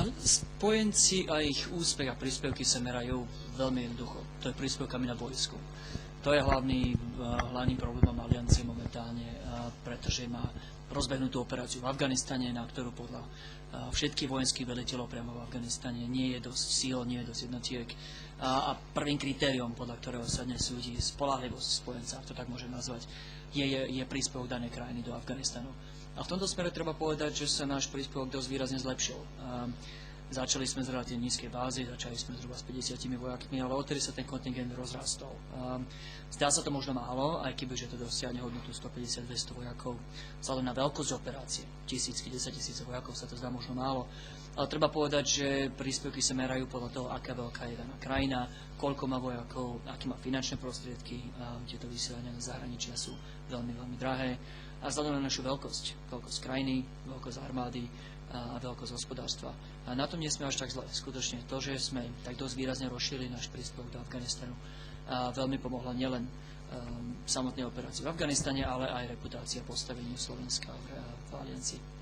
A spojenci a ich úspech a príspevky sa merajú veľmi jednoducho. To je príspevkami na boisku. To je hlavným problémom aliancie momentálne, pretože má rozbehnutú operáciu v Afganistane, na ktorú podľa všetkých vojenských veliteľov priamo v Afganistane nie je dosť síl, nie je dosť jednotiek. A prvým kritériom, podľa ktorého sa dnes súdi spoľahlivosť spojenca, ak to tak môžem nazvať, je príspevok danej krajiny do Afganistanu. A v tomto smere treba povedať, že sa náš príspevok dosť výrazne zlepšil. Začali sme z relatívne nízkej bázy, začali sme zhruba s 50 vojakmi, ale odtedy sa ten kontingent rozrastol. Zdá sa to možno málo, aj keby že to dosiahne hodnotu 150-200 vojakov. Vzhľadom na veľkosť operácie, 1000, 10 000 vojakov sa to zdá možno málo. Ale treba povedať, že príspevky sa merajú podľa toho, aká veľká je daná krajina, koľko má vojakov, aký má finančné prostriedky. Tieto vysielania do zahraničia sú veľmi, veľmi drahé. A vzhľadom na našu veľkosť krajiny, veľkosť armády a veľkosť hospodárstva. A na tom nie sme až tak zle. Skutočne to, že sme tak dosť výrazne rozšírili náš príspevok do Afganistanu, veľmi pomohla nielen samotnej operácii v Afganistane, ale aj reputácia postaveniu Slovenska v aliancii.